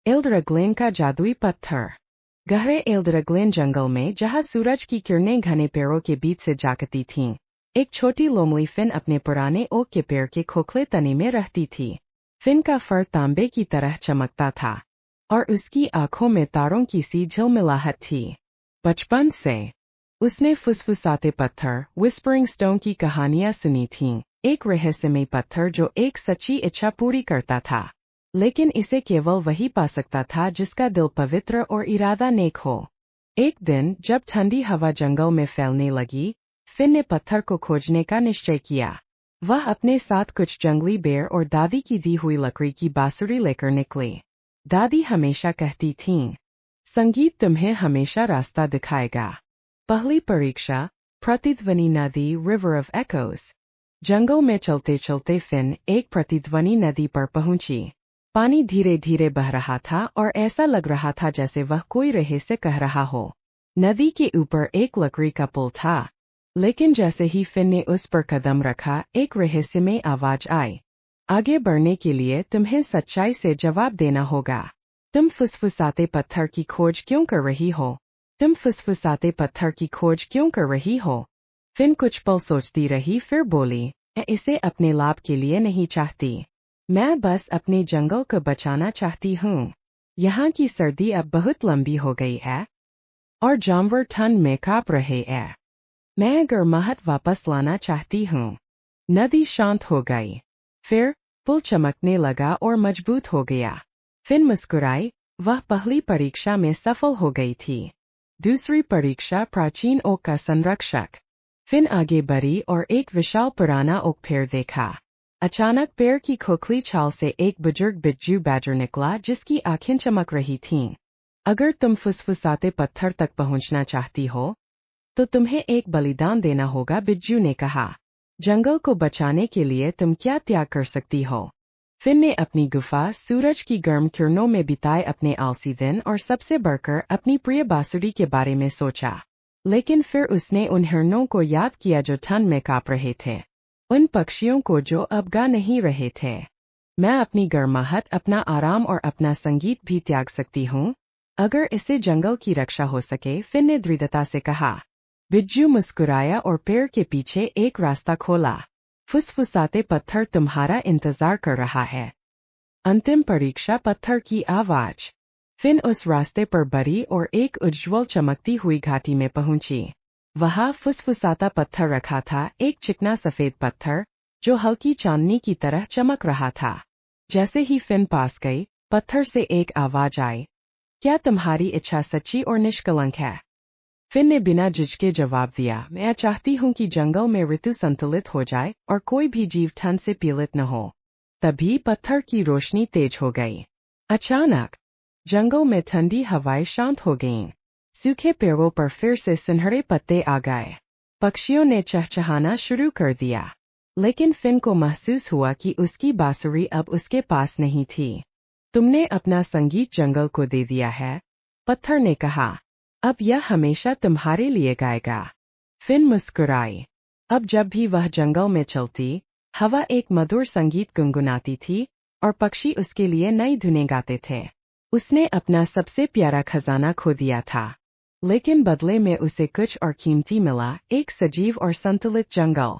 एल्डरग्लेन का जादुई पत्थर। गहरे एल्डरग्लेन जंगल में जहां सूरज की किरणें घने पेड़ों के बीच से जागती थीं, एक छोटी लोमड़ी फिन अपने पुराने ओक के पेड़ के खोखले तने में रहती थी। फिन का फर तांबे की तरह चमकता था और उसकी आंखों में तारों की सी झिलमिलाहट थी। बचपन से उसने फुसफुसाते पत्थर विस्परिंग स्टोन की कहानियां सुनी थीं, एक रहस्यमय पत्थर जो एक सच्ची इच्छा पूरी करता था। लेकिन इसे केवल वही पा सकता था जिसका दिल पवित्र और इरादा नेक हो। एक दिन जब ठंडी हवा जंगल में फैलने लगी, फिन ने पत्थर को खोजने का निश्चय किया। वह अपने साथ कुछ जंगली बेर और दादी की दी हुई लकड़ी की बांसुरी लेकर निकले। दादी हमेशा कहती थीं, संगीत तुम्हें हमेशा रास्ता दिखाएगा। पहली परीक्षा, प्रतिध्वनि नदी रिवर ऑफ एकोस। जंगल में चलते चलते फिन एक प्रतिध्वनि नदी पर पहुंची। पानी धीरे धीरे बह रहा था और ऐसा लग रहा था जैसे वह कोई रहस्य कह रहा हो। नदी के ऊपर एक लकड़ी का पुल था, लेकिन जैसे ही फिन ने उस पर कदम रखा, एक रहस्यमय आवाज आई। आगे बढ़ने के लिए तुम्हें सच्चाई से जवाब देना होगा। तुम फुसफुसाते पत्थर की खोज क्यों कर रही हो? तुम फुसफुसाते पत्थर की खोज क्यों कर रही हो? फिन कुछ पल सोचती रही, फिर बोली, मैं इसे अपने लाभ के लिए नहीं चाहती। मैं बस अपने जंगल को बचाना चाहती हूँ। यहाँ की सर्दी अब बहुत लंबी हो गई है और जानवर ठंड में कांप रहे हैं। मैं गर्माहट वापस लाना चाहती हूँ। नदी शांत हो गई। फिर पुल चमकने लगा और मजबूत हो गया। फिन मुस्कुराई, वह पहली परीक्षा में सफल हो गई थी। दूसरी परीक्षा, प्राचीन ओक का संरक्षक। फिन आगे बढ़ी और एक विशाल पुराना ओक पेड़ देखा। अचानक पेड़ की खोखली छाल से एक बुजुर्ग बिज्जू बैजर निकला जिसकी आंखें चमक रही थीं। अगर तुम फुसफुसाते पत्थर तक पहुंचना चाहती हो, तो तुम्हें एक बलिदान देना होगा, बिज्जू ने कहा। जंगल को बचाने के लिए तुम क्या त्याग कर सकती हो? फिन ने अपनी गुफा, सूरज की गर्म किरणों में बिताए अपने आलसी दिन और सबसे बढ़कर अपनी प्रिय बांसुरी के बारे में सोचा। लेकिन फिर उसने उन हिरणों को याद किया जो ठंड में कांप रहे थे, उन पक्षियों को जो अब गा नहीं रहे थे। मैं अपनी गर्माहट, अपना आराम और अपना संगीत भी त्याग सकती हूँ, अगर इससे जंगल की रक्षा हो सके, फिन ने दृढ़ता से कहा। बिज्जू मुस्कुराया और पेड़ के पीछे एक रास्ता खोला। फुसफुसाते पत्थर तुम्हारा इंतजार कर रहा है। अंतिम परीक्षा, पत्थर की आवाज। फिन उस रास्ते पर बढ़ी और एक उज्ज्वल चमकती हुई घाटी में पहुंची। वहां फुसफुसाता पत्थर रखा था, एक चिकना सफेद पत्थर जो हल्की चांदनी की तरह चमक रहा था। जैसे ही फिन पास गई, पत्थर से एक आवाज आई, क्या तुम्हारी इच्छा सच्ची और निष्कलंक है? फिन ने बिना झिझके जवाब दिया, मैं चाहती हूँ कि जंगल में ऋतु संतुलित हो जाए और कोई भी जीव ठंड से पीड़ित न हो। तभी पत्थर की रोशनी तेज हो गई। अचानक जंगल में ठंडी हवाएं शांत हो गईं। सूखे पेड़ों पर फिर से सुनहरे पत्ते आ गए। पक्षियों ने चहचहाना शुरू कर दिया। लेकिन फिन को महसूस हुआ कि उसकी बांसुरी अब उसके पास नहीं थी। तुमने अपना संगीत जंगल को दे दिया है, पत्थर ने कहा। अब यह हमेशा तुम्हारे लिए गाएगा। फिन मुस्कुराई। अब जब भी वह जंगल में चलती, हवा एक मधुर संगीत गुनगुनाती थी और पक्षी उसके लिए नई धुनें गाते थे। उसने अपना सबसे प्यारा खजाना खो दिया था, लेकिन बदले में उसे कुछ और कीमती मिला, एक सजीव और संतुलित जंगल।